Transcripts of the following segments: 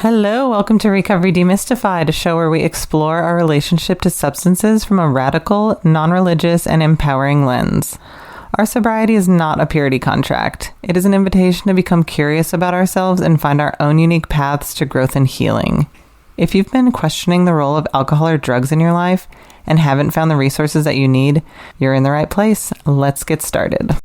Hello, welcome to Recovery Demystified, a show where we explore our relationship to substances from a radical, non-religious, and empowering lens. Our sobriety is not a purity contract. It is an invitation to become curious about ourselves and find our own unique paths to growth and healing. If you've been questioning the role of alcohol or drugs in your life and haven't found the resources that you need, you're in the right place. Let's get started.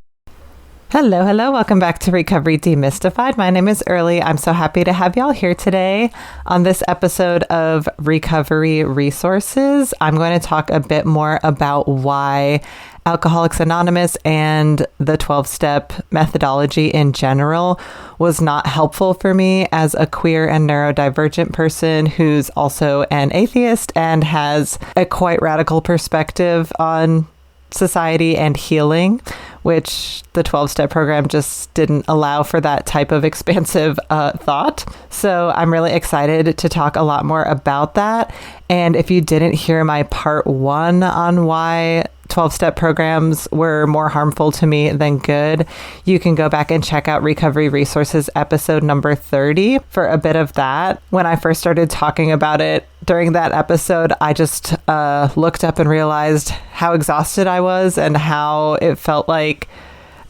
Hello, welcome back to Recovery Demystified. My name is Early. I'm so happy to have y'all here today on this episode of Recovery Resources. I'm going to talk a bit more about why Alcoholics Anonymous and the 12-step methodology in general was not helpful for me as a queer and neurodivergent person who's also an atheist and has a quite radical perspective on society and healing, which the 12-step program just didn't allow for that type of expansive thought. So I'm really excited to talk a lot more about that. And if you didn't hear my part 1 on why 12-step programs were more harmful to me than good, you can go back and check out Recovery Resources episode number 30 for a bit of that. When I first started talking about it during that episode, I just looked up and realized how exhausted I was and how it felt like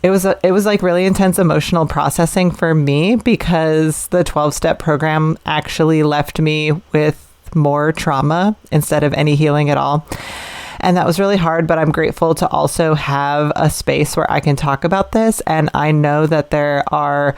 it was like really intense emotional processing for me, because the 12-step program actually left me with more trauma instead of any healing at all. And that was really hard, but I'm grateful to also have a space where I can talk about this. And I know that there are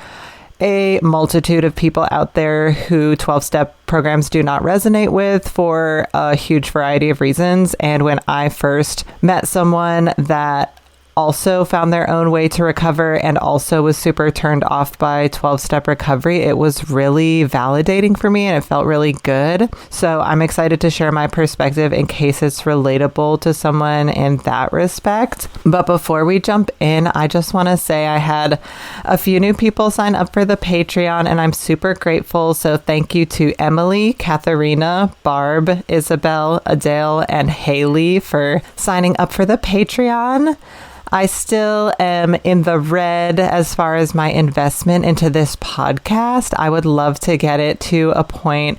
a multitude of people out there who 12-step programs do not resonate with for a huge variety of reasons. And when I first met someone that also found their own way to recover and also was super turned off by 12-step recovery, it was really validating for me and it felt really good. So I'm excited to share my perspective in case it's relatable to someone in that respect. But before we jump in, I just want to say I had a few new people sign up for the Patreon and I'm super grateful. So thank you to Emily, Katharina, Barb, Isabel, Adele, and Haley for signing up for the Patreon. I still am in the red as far as my investment into this podcast. I would love to get it to a point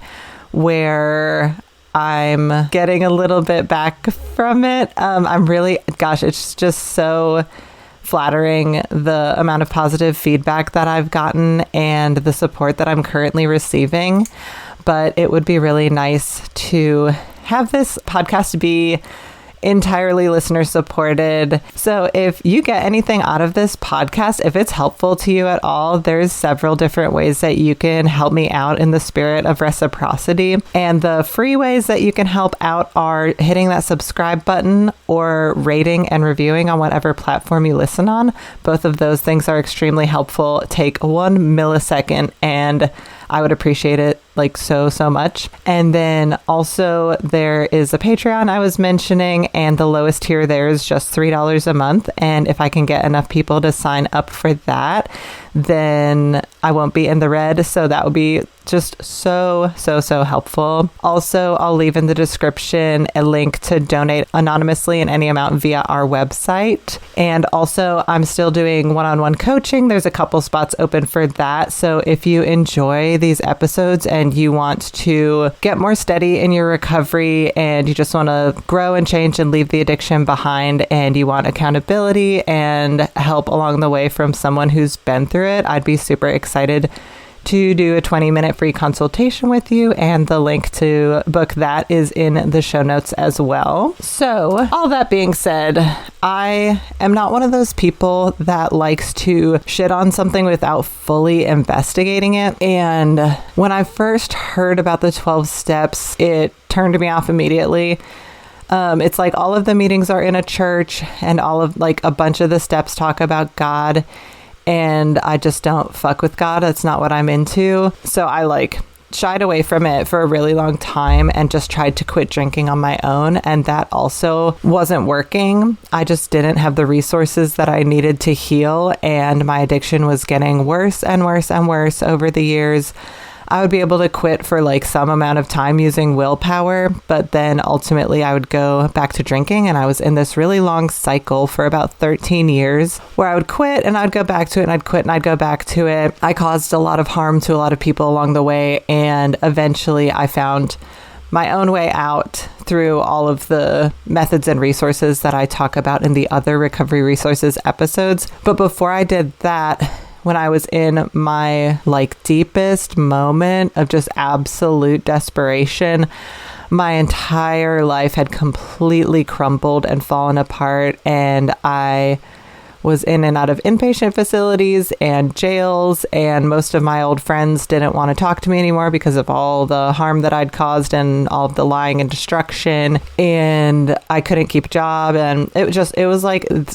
where I'm getting a little bit back from it. It's just so flattering, the amount of positive feedback that I've gotten and the support that I'm currently receiving. But it would be really nice to have this podcast be entirely listener supported. So if you get anything out of this podcast, if it's helpful to you at all, there's several different ways that you can help me out in the spirit of reciprocity. And the free ways that you can help out are hitting that subscribe button or rating and reviewing on whatever platform you listen on. Both of those things are extremely helpful. Take 1 millisecond and I would appreciate it so much. And then also there is a Patreon I was mentioning, and the lowest tier there is just $3 a month. And if I can get enough people to sign up for that, then I won't be in the red. So that would be just so helpful. Also, I'll leave in the description a link to donate anonymously in any amount via our website. And also, I'm still doing one-on-one coaching. There's a couple spots open for that. So if you enjoy these episodes and you want to get more steady in your recovery and you just want to grow and change and leave the addiction behind and you want accountability and help along the way from someone who's been through it, I'd be super excited to do a 20-minute free consultation with you, and the link to book that is in the show notes as well. So all that being said, I am not one of those people that likes to shit on something without fully investigating it. And when I first heard about the 12 steps, it turned me off immediately. It's like all of the meetings are in a church and all of a bunch of the steps talk about God. And I just don't fuck with God. That's not what I'm into. So I shied away from it for a really long time and just tried to quit drinking on my own. And that also wasn't working. I just didn't have the resources that I needed to heal. And my addiction was getting worse and worse and worse over the years. I would be able to quit for like some amount of time using willpower, but then ultimately I would go back to drinking. And I was in this really long cycle for about 13 years where I would quit and I'd go back to it, and I'd quit and I'd go back to it. I caused a lot of harm to a lot of people along the way, and eventually I found my own way out through all of the methods and resources that I talk about in the other recovery resources episodes. But before I did that, when I was in my like deepest moment of just absolute desperation, my entire life had completely crumbled and fallen apart, and I was in and out of inpatient facilities and jails, and most of my old friends didn't want to talk to me anymore because of all the harm that I'd caused and all of the lying and destruction, and I couldn't keep a job, and it was like an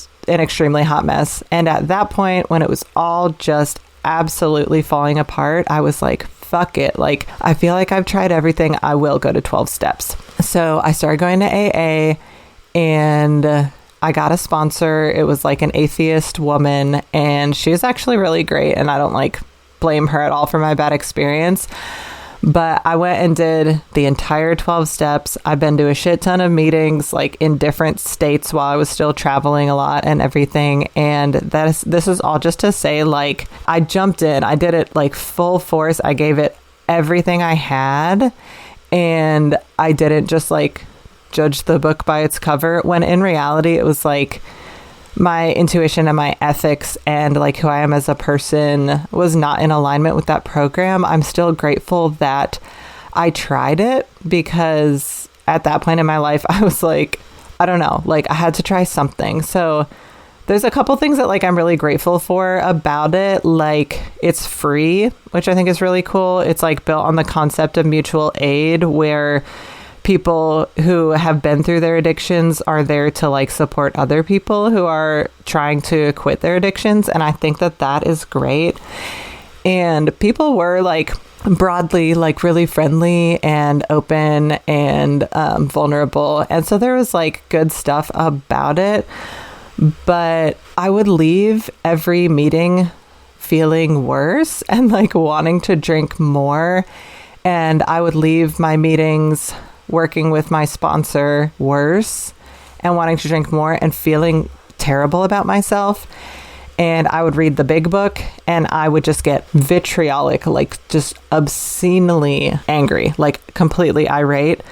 extremely hot mess. And at that point, when it was all just absolutely falling apart, I was like, fuck it. Like, I feel like I've tried everything. I will go to 12 steps. So I started going to AA, and I got a sponsor. It was like an atheist woman, and she was actually really great, and I don't like blame her at all for my bad experience. But I went and did the entire 12 steps. I've been to a shit ton of meetings, like in different states while I was still traveling a lot and everything. And this is all just to say, like, I jumped in. I did it like full force. I gave it everything I had, and I didn't just like judge the book by its cover, when in reality it was like my intuition and my ethics and like who I am as a person was not in alignment with that program. I'm still grateful that I tried it, because at that point in my life I was like, I don't know, like I had to try something. So there's a couple things that like I'm really grateful for about it. Like, it's free, which I think is really cool. It's like built on the concept of mutual aid, where people who have been through their addictions are there to like support other people who are trying to quit their addictions. And I think that that is great. And people were like broadly like really friendly and open and vulnerable. And so there was like good stuff about it. But I would leave every meeting feeling worse and like wanting to drink more. And I would leave my meetings working with my sponsor worse and wanting to drink more and feeling terrible about myself. And I would read the big book and I would just get vitriolic, like just obscenely angry, like completely irate.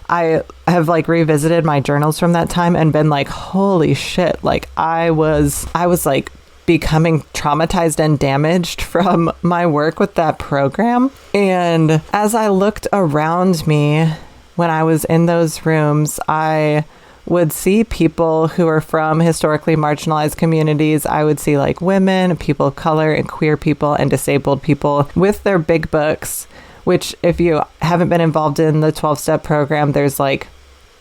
I have like revisited my journals from that time and been like, holy shit, like I was like becoming traumatized and damaged from my work with that program. And as I looked around me when I was in those rooms, I would see people who are from historically marginalized communities. I would see like women, people of color, and queer people and disabled people with their big books, which if you haven't been involved in the 12-step program, there's like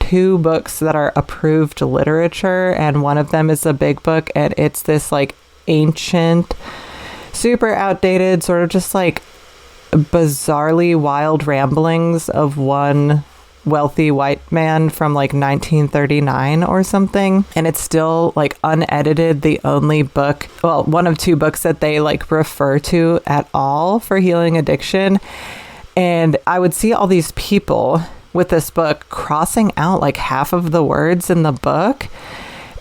2 books that are approved literature, and one of them is a big book, and it's this like ancient, super outdated, sort of just like bizarrely wild ramblings of one wealthy white man from like 1939 or something. And it's still like unedited, the only book, well, one of 2 books that they like refer to at all for healing addiction. And I would see all these people with this book crossing out like half of the words in the book.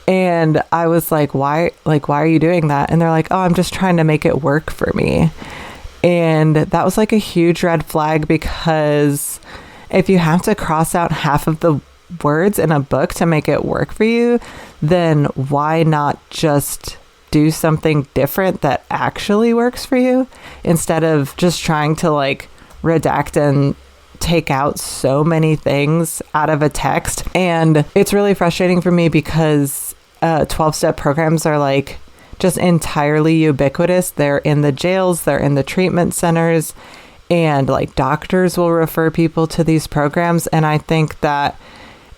And I was like, why are you doing that? And they're like, oh, I'm just trying to make it work for me. And that was like a huge red flag, because if you have to cross out half of the words in a book to make it work for you, then why not just do something different that actually works for you, instead of just trying to like redact and take out so many things out of a text. And it's really frustrating for me because 12-step programs are like just entirely ubiquitous. They're in the jails, they're in the treatment centers, and like doctors will refer people to these programs. And I think that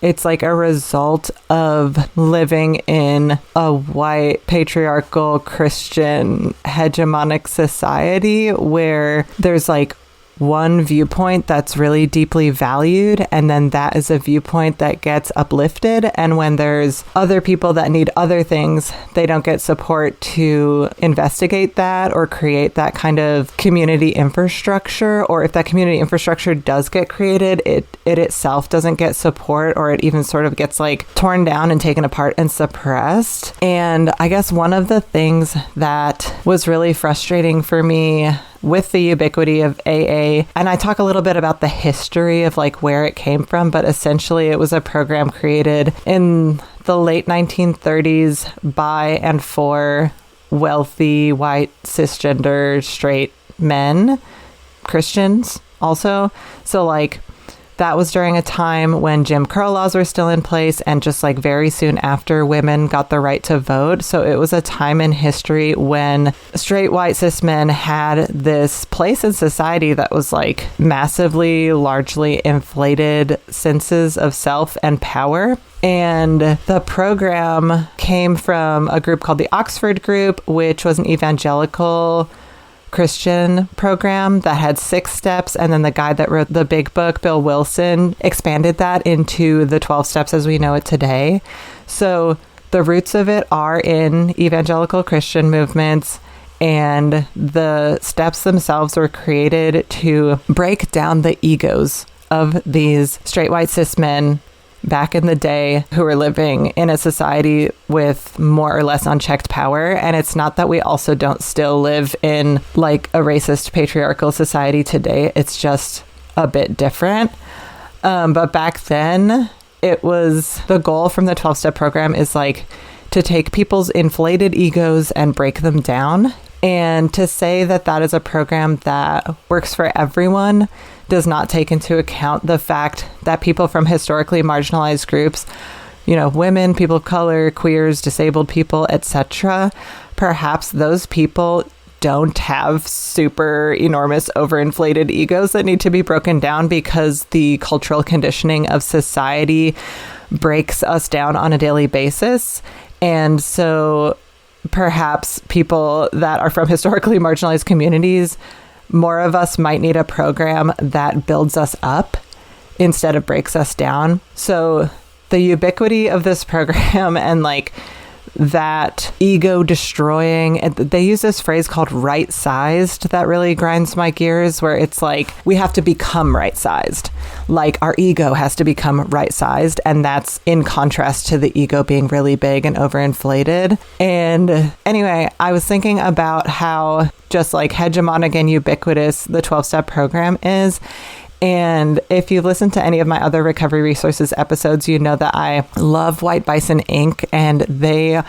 it's like a result of living in a white, patriarchal, Christian, hegemonic society where there's like one viewpoint that's really deeply valued, and then that is a viewpoint that gets uplifted. And when there's other people that need other things, they don't get support to investigate that or create that kind of community infrastructure. Or if that community infrastructure does get created, it itself doesn't get support, or it even sort of gets like torn down and taken apart and suppressed. And I guess one of the things that was really frustrating for me with the ubiquity of AA, and I talk a little bit about the history of like where it came from, but essentially it was a program created in the late 1930s by and for wealthy, white, cisgender, straight men, Christians also. So like that was during a time when Jim Crow laws were still in place, and just like very soon after women got the right to vote. So it was a time in history when straight white cis men had this place in society that was like massively, largely inflated senses of self and power. And the program came from a group called the Oxford Group, which was an evangelical Christian program that had 6 steps, and then the guy that wrote the big book, Bill Wilson, expanded that into the 12 steps as we know it today. So the roots of it are in evangelical Christian movements, and the steps themselves were created to break down the egos of these straight white cis men back in the day who were living in a society with more or less unchecked power. And it's not that we also don't still live in like a racist patriarchal society today. It's just a bit different. But back then, it was the goal from the 12-step program is like to take people's inflated egos and break them down. And to say that that is a program that works for everyone does not take into account the fact that people from historically marginalized groups, you know, women, people of color, queers, disabled people, etc., perhaps those people don't have super enormous overinflated egos that need to be broken down because the cultural conditioning of society breaks us down on a daily basis. And so perhaps people that are from historically marginalized communities, more of us might need a program that builds us up instead of breaks us down. So the ubiquity of this program and like that ego destroying, they use this phrase called right sized that really grinds my gears, where it's like we have to become right sized, like our ego has to become right sized, and that's in contrast to the ego being really big and overinflated. And anyway, I was thinking about how just like hegemonic and ubiquitous the 12-step program is. And if you listen to any of my other recovery resources episodes, you know that I love White Bison Inc. And they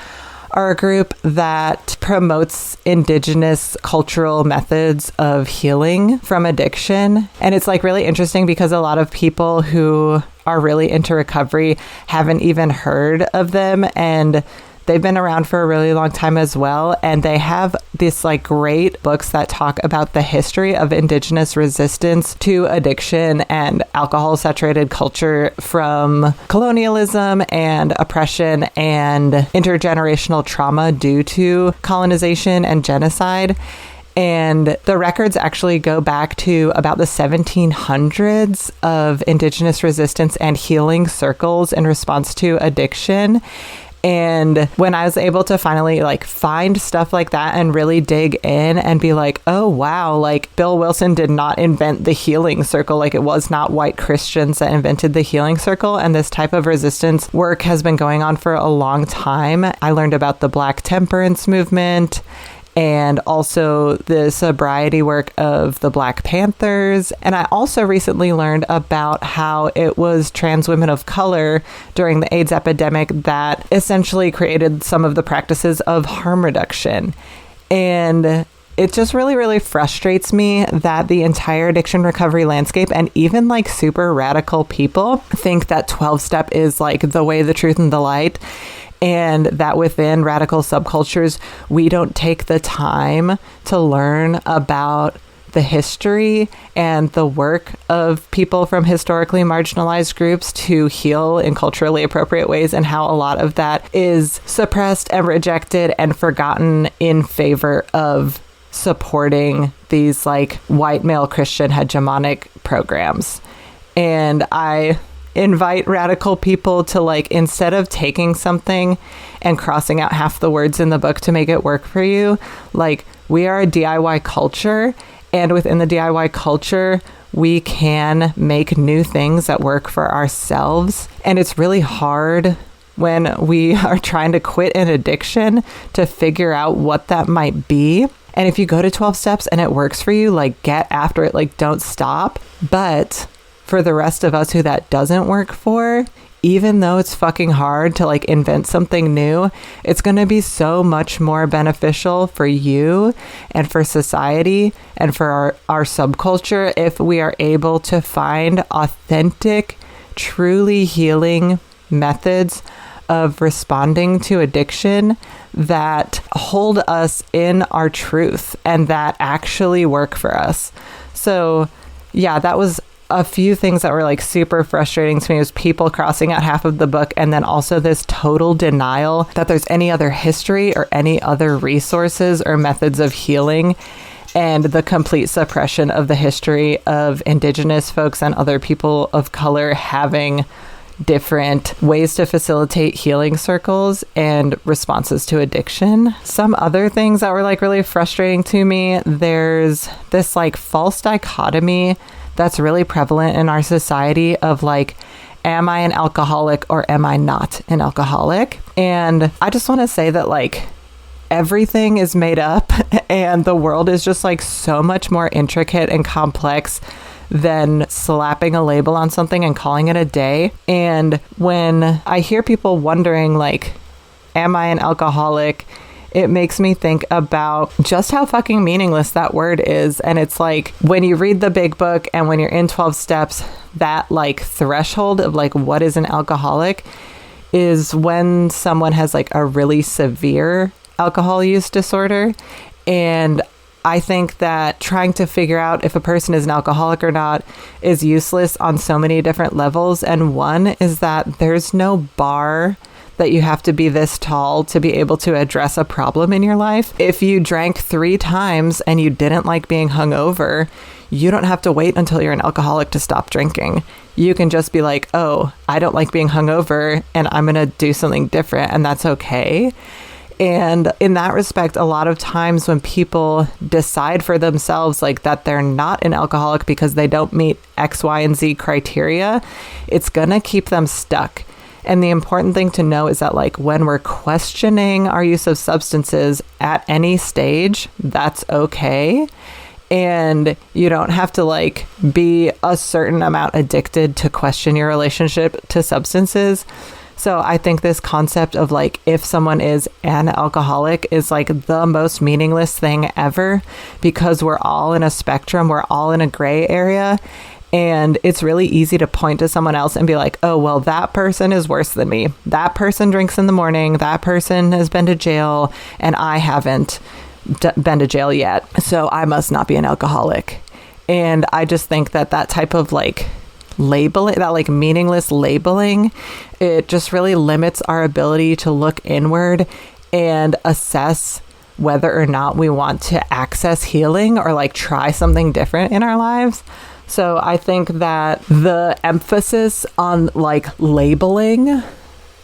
are a group that promotes indigenous cultural methods of healing from addiction. And it's like really interesting because a lot of people who are really into recovery haven't even heard of them. And they've been around for a really long time as well. And they have these like great books that talk about the history of indigenous resistance to addiction and alcohol saturated culture from colonialism and oppression and intergenerational trauma due to colonization and genocide. And the records actually go back to about the 1700s of indigenous resistance and healing circles in response to addiction. And when I was able to finally like find stuff like that and really dig in and be like, oh, wow, like Bill Wilson did not invent the healing circle. Like it was not white Christians that invented the healing circle. And this type of resistance work has been going on for a long time. I learned about the Black temperance movement and also the sobriety work of the Black Panthers. And I also recently learned about how it was trans women of color during the AIDS epidemic that essentially created some of the practices of harm reduction. And it just really, really frustrates me that the entire addiction recovery landscape and even like super radical people think that 12-step is like the way, the truth, and the light. And that within radical subcultures, we don't take the time to learn about the history and the work of people from historically marginalized groups to heal in culturally appropriate ways, and how a lot of that is suppressed and rejected and forgotten in favor of supporting these like white male Christian hegemonic programs. And I invite radical people to like, instead of taking something and crossing out half the words in the book to make it work for you, like, we are a DIY culture, and within the DIY culture, we can make new things that work for ourselves. And it's really hard when we are trying to quit an addiction to figure out what that might be. And if you go to 12 steps and it works for you, like, get after it, like, don't stop. But for the rest of us who that doesn't work for, even though it's fucking hard to like invent something new, it's going to be so much more beneficial for you and for society and for our subculture if we are able to find authentic, truly healing methods of responding to addiction that hold us in our truth and that actually work for us. So yeah, that was a few things that were like super frustrating to me. Was people crossing out half of the book, and then also this total denial that there's any other history or any other resources or methods of healing, and the complete suppression of the history of Indigenous folks and other people of color having different ways to facilitate healing circles and responses to addiction. Some other things that were like really frustrating to me, there's this like false dichotomy that's really prevalent in our society of like, am I an alcoholic or am I not an alcoholic? And I just want to say that like, everything is made up and the world is just like so much more intricate and complex than slapping a label on something and calling it a day. And when I hear people wondering like, am I an alcoholic? It makes me think about just how fucking meaningless that word is. And it's like, when you read the big book and when you're in 12 steps, that like threshold of like, what is an alcoholic is when someone has like a really severe alcohol use disorder. And I think that trying to figure out if a person is an alcoholic or not is useless on so many different levels. And one is that there's no bar that you have to be this tall to be able to address a problem in your life. If you drank 3 times and you didn't like being hungover, you don't have to wait until you're an alcoholic to stop drinking. You can just be like, oh, I don't like being hungover and I'm going to do something different, and that's okay. And in that respect, a lot of times when people decide for themselves like that they're not an alcoholic because they don't meet X, Y, and Z criteria, it's going to keep them stuck. And the important thing to know is that like, when we're questioning our use of substances at any stage, that's okay. And you don't have to like be a certain amount addicted to question your relationship to substances. So I think this concept of like, if someone is an alcoholic is like the most meaningless thing ever, because we're all in a spectrum, we're all in a gray area. And it's really easy to point to someone else and be like, oh, well, that person is worse than me. That person drinks in the morning. That person has been to jail and I haven't been to jail yet. So I must not be an alcoholic. And I just think that that type of like labeling, that like meaningless labeling, it just really limits our ability to look inward and assess whether or not we want to access healing or like try something different in our lives. So I think that the emphasis on like labeling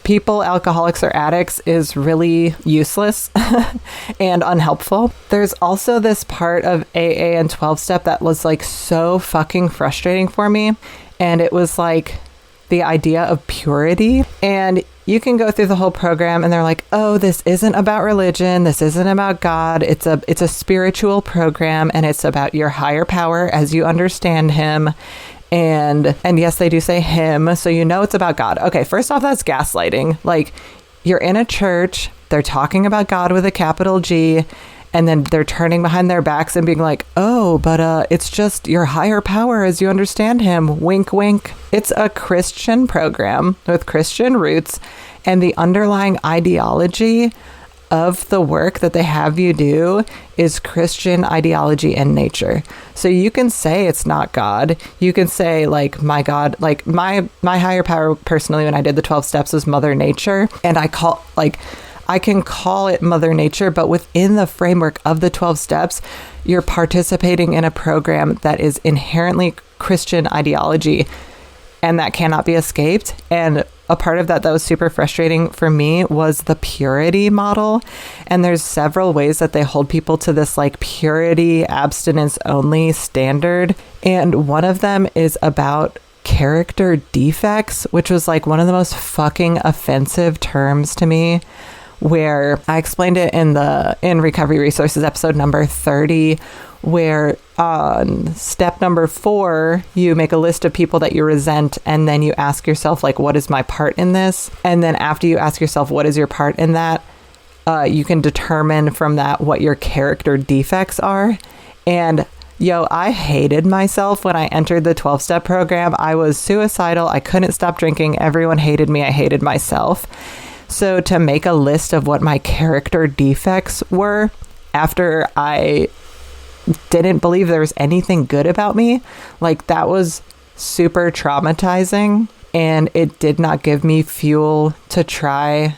people alcoholics or addicts is really useless and unhelpful. There's also this part of AA and 12-step that was like so fucking frustrating for me. And it was like the idea of purity. And you can go through the whole program and they're like, oh, this isn't about religion. This isn't about God. It's a spiritual program and it's about your higher power as you understand him. And yes, they do say him. So you know it's about God. Okay, first off, that's gaslighting. Like, you're in a church, they're talking about God with a capital G, and then they're turning behind their backs and being like, oh, but it's just your higher power as you understand him. Wink, wink. It's a Christian program with Christian roots, and the underlying ideology of the work that they have you do is Christian ideology in nature. So you can say it's not God. You can say like, my God, like my higher power personally, when I did the 12 steps, was Mother Nature. And I I can call it Mother Nature, but within the framework of the 12 steps, you're participating in a program that is inherently Christian ideology, and that cannot be escaped. And a part of that was super frustrating for me was the purity model. And there's several ways that they hold people to this like purity, abstinence only standard. And one of them is about character defects, which was like one of the most fucking offensive terms to me, where I explained it in Recovery Resources episode number 30, where on step number 4, you make a list of people that you resent, and then you ask yourself, like, what is my part in this? And then after you ask yourself, what is your part in that? You can determine from that what your character defects are. And I hated myself when I entered the 12-step program. I was suicidal. I couldn't stop drinking. Everyone hated me. I hated myself. So to make a list of what my character defects were after I didn't believe there was anything good about me, like, that was super traumatizing, and it did not give me fuel to try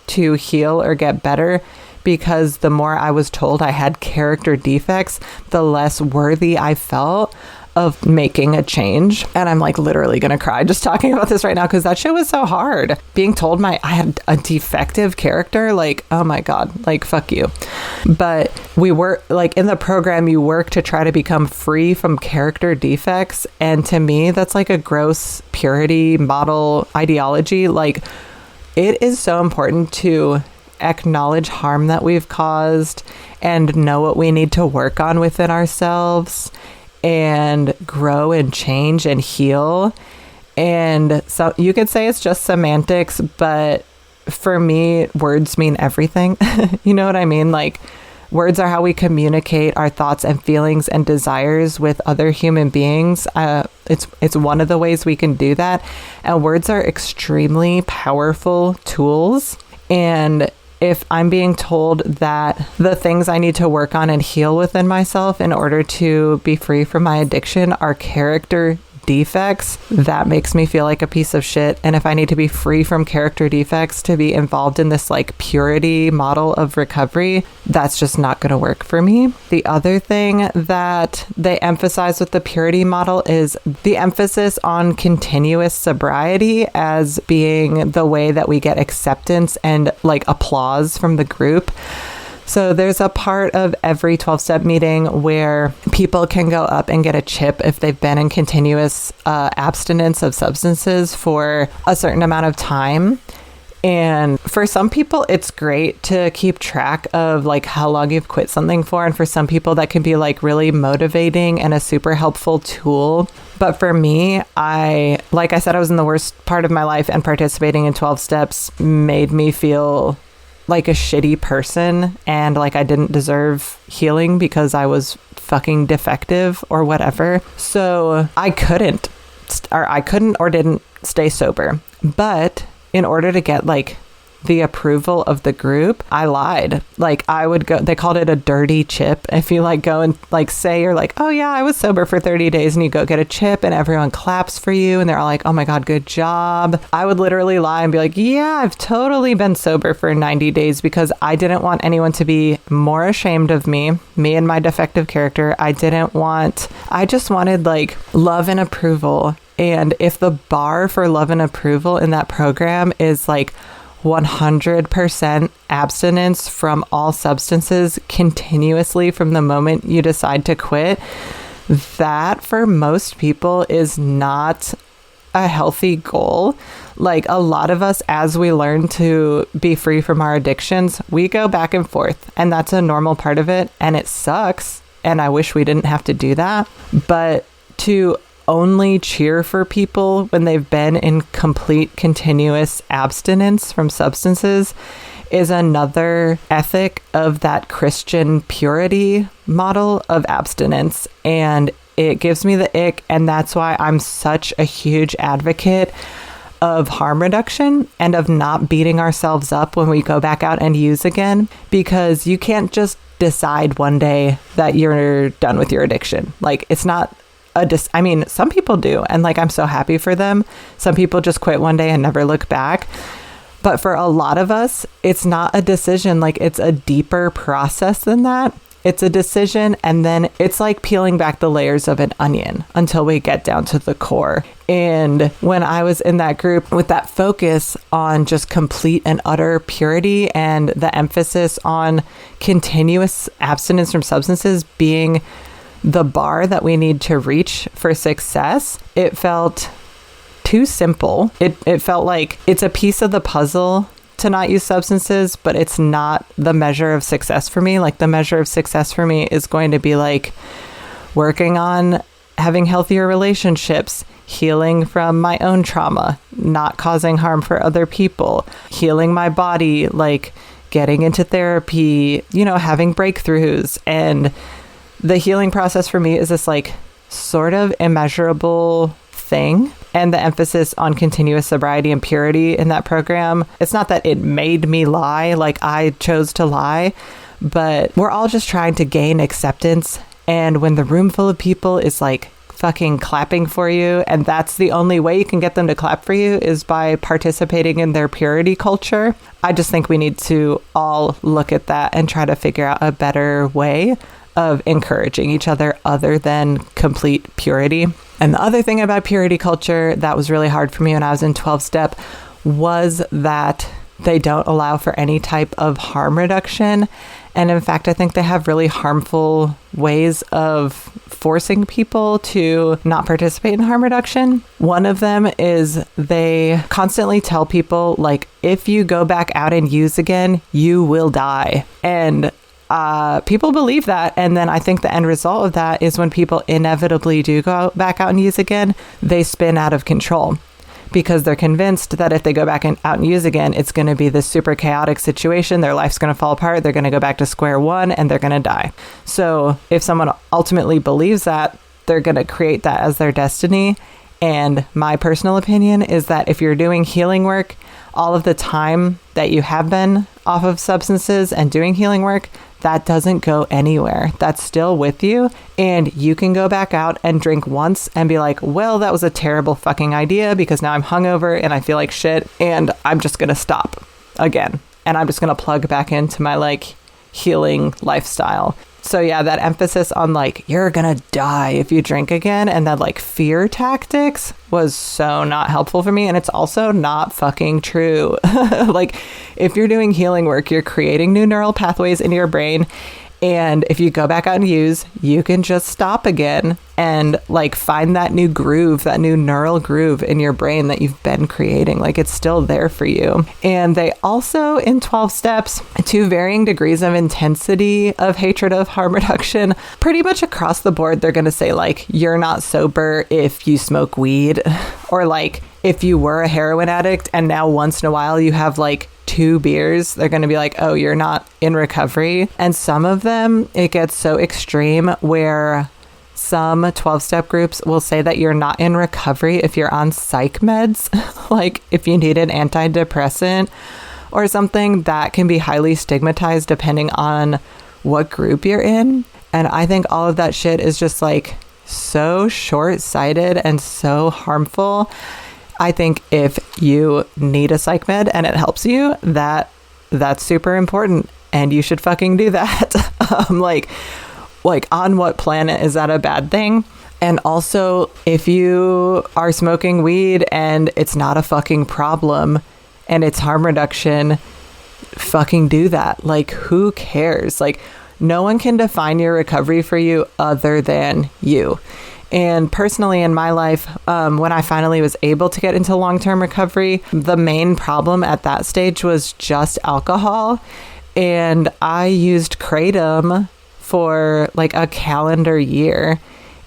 to heal or get better, because the more I was told I had character defects, the less worthy I felt of making a change. And I'm like literally gonna cry just talking about this right now, because that shit was so hard. Being told I had a defective character, like, oh my God, like, fuck you. But we were like, in the program, you work to try to become free from character defects. And to me, that's like a gross purity model ideology. Like, it is so important to acknowledge harm that we've caused and know what we need to work on within ourselves and grow and change and heal. And so you could say it's just semantics, but for me, words mean everything. You know what I mean? Like, words are how we communicate our thoughts and feelings and desires with other human beings. It's one of the ways we can do that. And words are extremely powerful tools. And if I'm being told that the things I need to work on and heal within myself in order to be free from my addiction are character defects, that makes me feel like a piece of shit. And if I need to be free from character defects to be involved in this like purity model of recovery, that's just not going to work for me. The other thing that they emphasize with the purity model is the emphasis on continuous sobriety as being the way that we get acceptance and like applause from the group. So there's a part of every 12-step meeting where people can go up and get a chip if they've been in continuous abstinence of substances for a certain amount of time. And for some people, it's great to keep track of like how long you've quit something for. And for some people, that can be like really motivating and a super helpful tool. But for me, like I said, I was in the worst part of my life, and participating in 12 steps made me feel like a shitty person and like I didn't deserve healing because I was fucking defective or whatever. So I couldn't or didn't stay sober. But in order to get like the approval of the group, I lied. Like, I would go, they called it a dirty chip. If you like go and like say you're like, oh yeah, I was sober for 30 days, and you go get a chip and everyone claps for you and they're all like, oh my God, good job. I would literally lie and be like, yeah, I've totally been sober for 90 days because I didn't want anyone to be more ashamed of me and my defective character. I just wanted like love and approval. And if the bar for love and approval in that program is like 100% abstinence from all substances continuously from the moment you decide to quit, that for most people is not a healthy goal. Like, a lot of us, as we learn to be free from our addictions, we go back and forth, and that's a normal part of it, and it sucks, and I wish we didn't have to do that. But to only cheer for people when they've been in complete continuous abstinence from substances is another ethic of that Christian purity model of abstinence. And it gives me the ick. And that's why I'm such a huge advocate of harm reduction and of not beating ourselves up when we go back out and use again, because you can't just decide one day that you're done with your addiction. Like, it's not some people do, and like, I'm so happy for them. Some people just quit one day and never look back. But for a lot of us, it's not a decision. Like, it's a deeper process than that. It's a decision, and then it's like peeling back the layers of an onion until we get down to the core. And when I was in that group with that focus on just complete and utter purity and the emphasis on continuous abstinence from substances being the bar that we need to reach for success, it felt too simple. It felt like it's a piece of the puzzle to not use substances, but it's not the measure of success for me. Like, the measure of success for me is going to be like working on having healthier relationships, healing from my own trauma, not causing harm for other people, healing my body, like getting into therapy, having breakthroughs. And the healing process for me is this like sort of immeasurable thing. And the emphasis on continuous sobriety and purity in that program, it's not that it made me lie, like I chose to lie, but we're all just trying to gain acceptance. And when the room full of people is like fucking clapping for you, and that's the only way you can get them to clap for you is by participating in their purity culture, I just think we need to all look at that and try to figure out a better way of encouraging each other than complete purity. And the other thing about purity culture that was really hard for me when I was in 12-step was that they don't allow for any type of harm reduction. And in fact, I think they have really harmful ways of forcing people to not participate in harm reduction. One of them is they constantly tell people, like, if you go back out and use again, you will die. And people believe that. And then I think the end result of that is when people inevitably do go back out and use again, they spin out of control because they're convinced that if they go back and out and use again, it's going to be this super chaotic situation. Their life's going to fall apart. They're going to go back to square one and they're going to die. So if someone ultimately believes that, they're going to create that as their destiny. And my personal opinion is that if you're doing healing work, all of the time that you have been off of substances and doing healing work, that doesn't go anywhere. That's still with you. And you can go back out and drink once and be like, well, that was a terrible fucking idea because now I'm hungover and I feel like shit and I'm just going to stop again. And I'm just going to plug back into my like healing lifestyle. So yeah, that emphasis on like, you're gonna die if you drink again, and that like fear tactics was so not helpful for me. And it's also not fucking true. Like, if you're doing healing work, you're creating new neural pathways in your brain. And if you go back out and use, you can just stop again and like find that new groove, that new neural groove in your brain that you've been creating. Like, it's still there for you. And they also, in 12 steps, to varying degrees of intensity of hatred of harm reduction, pretty much across the board, they're going to say like, you're not sober if you smoke weed, or like if you were a heroin addict and now once in a while you have like 2 beers, they're going to be like, oh, you're not in recovery. And some of them, it gets so extreme where some 12-step groups will say that you're not in recovery if you're on psych meds, like if you need an antidepressant or something. That can be highly stigmatized depending on what group you're in. And I think all of that shit is just like so short-sighted and so harmful. I think if you need a psych med and it helps you, that's super important and you should fucking do that. Like on what planet is that a bad thing? And also, if you are smoking weed and it's not a fucking problem and it's harm reduction, fucking do that. Like, who cares? Like, no one can define your recovery for you other than you. And personally in my life, when I finally was able to get into long-term recovery, the main problem at that stage was just alcohol. And I used Kratom for like a calendar year.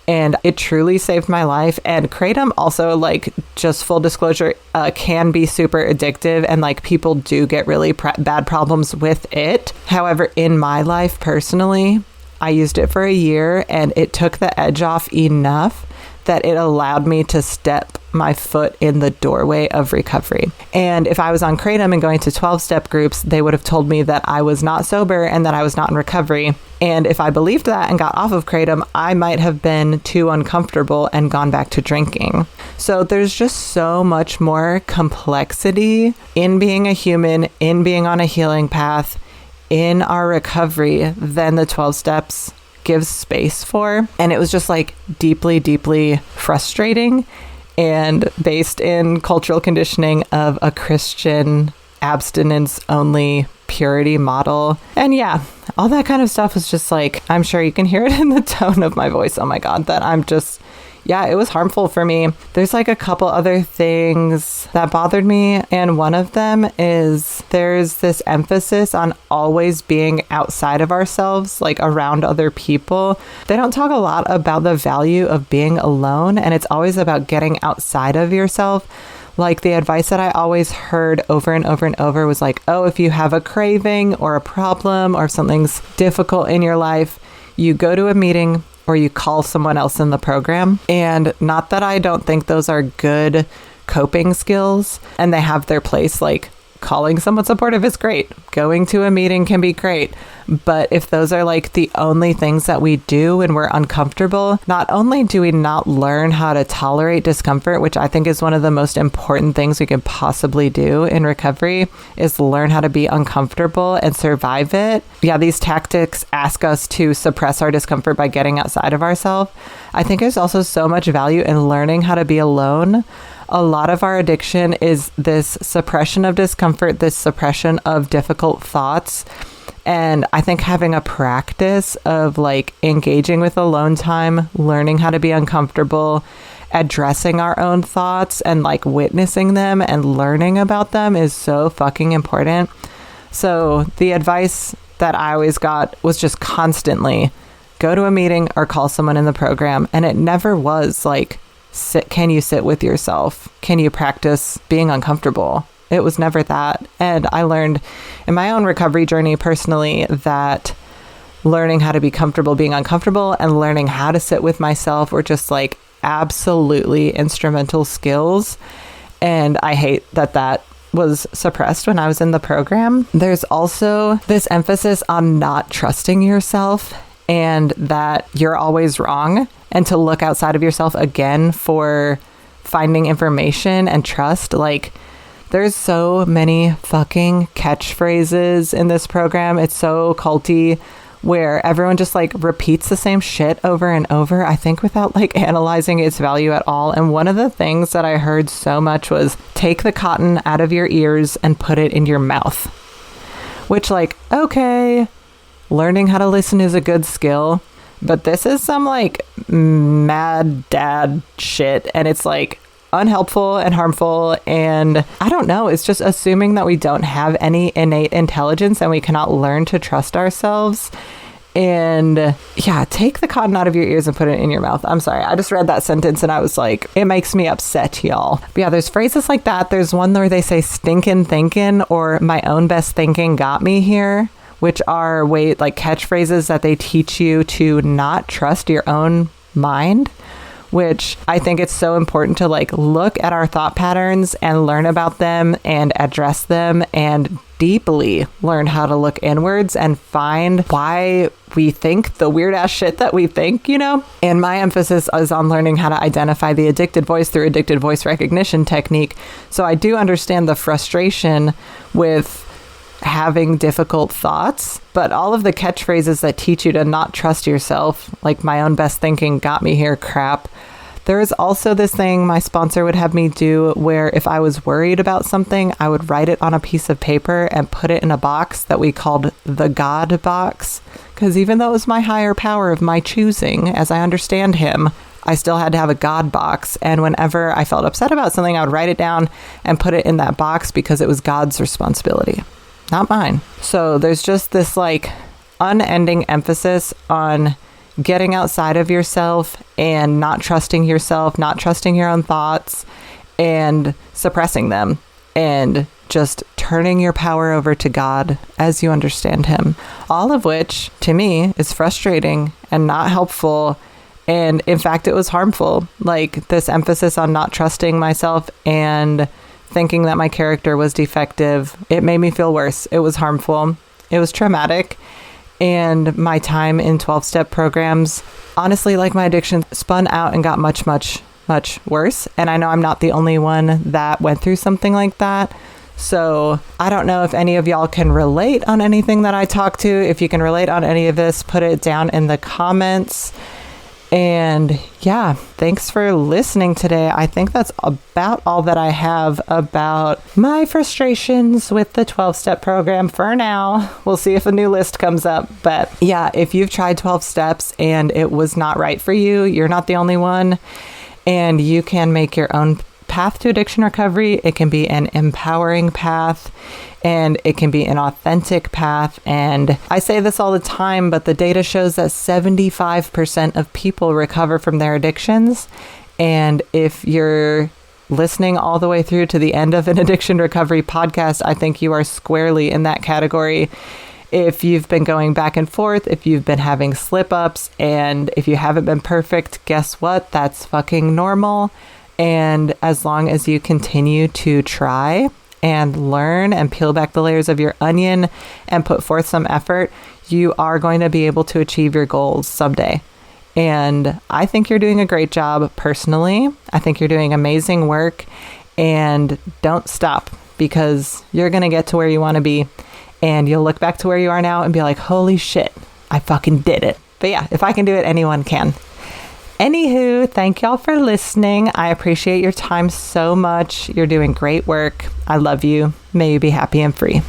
And it truly saved my life. And Kratom also, like, just full disclosure, can be super addictive. And like, people do get really bad problems with it. However, in my life personally, I used it for a year and it took the edge off enough that it allowed me to step my foot in the doorway of recovery. And if I was on Kratom and going to 12-step groups, they would have told me that I was not sober and that I was not in recovery. And if I believed that and got off of Kratom, I might have been too uncomfortable and gone back to drinking. So there's just so much more complexity in being a human, in being on a healing path, in our recovery than the 12 steps gives space for. And it was just like deeply, deeply frustrating, and based in cultural conditioning of a Christian abstinence-only purity model. And yeah, all that kind of stuff was just like, I'm sure you can hear it in the tone of my voice. Oh my God, that I'm just, yeah, it was harmful for me. There's like a couple other things that bothered me. And one of them is there's this emphasis on always being outside of ourselves, like around other people. They don't talk a lot about the value of being alone. And it's always about getting outside of yourself. Like the advice that I always heard over and over and over was like, oh, if you have a craving or a problem or if something's difficult in your life, you go to a meeting or you call someone else in the program. And not that I don't think those are good coping skills and they have their place, like calling someone supportive is great. Going to a meeting can be great. But if those are like the only things that we do when we're uncomfortable, not only do we not learn how to tolerate discomfort, which I think is one of the most important things we could possibly do in recovery, is learn how to be uncomfortable and survive it. Yeah, these tactics ask us to suppress our discomfort by getting outside of ourselves. I think there's also so much value in learning how to be alone. A lot of our addiction is this suppression of discomfort, this suppression of difficult thoughts. And I think having a practice of like engaging with alone time, learning how to be uncomfortable, addressing our own thoughts and like witnessing them and learning about them is so fucking important. So the advice that I always got was just constantly go to a meeting or call someone in the program. And it never was like, can you sit with yourself? Can you practice being uncomfortable? It was never that. And I learned in my own recovery journey personally that learning how to be comfortable being uncomfortable and learning how to sit with myself were just like absolutely instrumental skills. And I hate that that was suppressed when I was in the program. There's also this emphasis on not trusting yourself and that you're always wrong, and to look outside of yourself again for finding information and trust. Like, there's so many fucking catchphrases in this program. It's so culty, where everyone just like repeats the same shit over and over, I think without like analyzing its value at all. And one of the things that I heard so much was take the cotton out of your ears and put it in your mouth. Which, like, okay, learning how to listen is a good skill, but this is some like mad dad shit, and it's like unhelpful and harmful. And I don't know, it's just assuming that we don't have any innate intelligence and we cannot learn to trust ourselves. And yeah, take the cotton out of your ears and put it in your mouth. I'm sorry, I just read that sentence and I was like, it makes me upset, y'all. But yeah, there's phrases like that. There's one where they say stinkin' thinkin' or my own best thinking got me here, which are like catchphrases that they teach you to not trust your own mind, which I think it's so important to like look at our thought patterns and learn about them and address them and deeply learn how to look inwards and find why we think the weird ass shit that we think, you know? And my emphasis is on learning how to identify the addicted voice through addicted voice recognition technique. So I do understand the frustration with having difficult thoughts, but all of the catchphrases that teach you to not trust yourself, like my own best thinking got me here crap. There is also this thing my sponsor would have me do where if I was worried about something, I would write it on a piece of paper and put it in a box that we called the God box. Because even though it was my higher power of my choosing, as I understand him, I still had to have a God box. And whenever I felt upset about something, I would write it down and put it in that box because it was God's responsibility, not mine. So there's just this like unending emphasis on getting outside of yourself and not trusting yourself, not trusting your own thoughts and suppressing them and just turning your power over to God as you understand him. All of which to me is frustrating and not helpful. And in fact, it was harmful. Like this emphasis on not trusting myself and thinking that my character was defective, it made me feel worse. It was harmful. It was traumatic. And my time in 12-step programs, honestly, like my addiction, spun out and got much, much much worse. And I know I'm not the only one that went through something like that. So I don't know if any of y'all can relate on anything that I talk to. If you can relate on any of this, put it down in the comments. And yeah, thanks for listening today. I think that's about all that I have about my frustrations with the 12-step program for now. We'll see if a new list comes up. But yeah, if you've tried 12 steps and it was not right for you, you're not the only one. And you can make your own path to addiction recovery. It can be an empowering path, and it can be an authentic path. And I say this all the time, but the data shows that 75% of people recover from their addictions. And if you're listening all the way through to the end of an addiction recovery podcast, I think you are squarely in that category. If you've been going back and forth, if you've been having slip-ups, and if you haven't been perfect, guess what? That's fucking normal. And as long as you continue to try and learn and peel back the layers of your onion and put forth some effort, you are going to be able to achieve your goals someday. And I think you're doing a great job personally. I think you're doing amazing work, and don't stop, because you're going to get to where you want to be, and you'll look back to where you are now and be like, holy shit, I fucking did it. But yeah, if I can do it, anyone can. Anywho, thank y'all for listening. I appreciate your time so much. You're doing great work. I love you. May you be happy and free.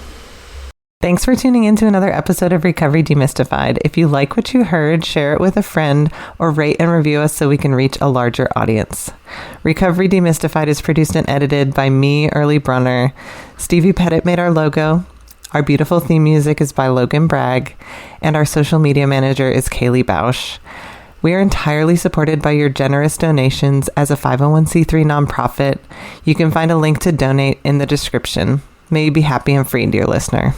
Thanks for tuning in to another episode of Recovery Demystified. If you like what you heard, share it with a friend or rate and review us so we can reach a larger audience. Recovery Demystified is produced and edited by me, Early Brunner. Stevie Pettit made our logo. Our beautiful theme music is by Logan Bragg, and our social media manager is Kaylee Bausch. We are entirely supported by your generous donations as a 501c3 nonprofit. You can find a link to donate in the description. May you be happy and free, dear listener.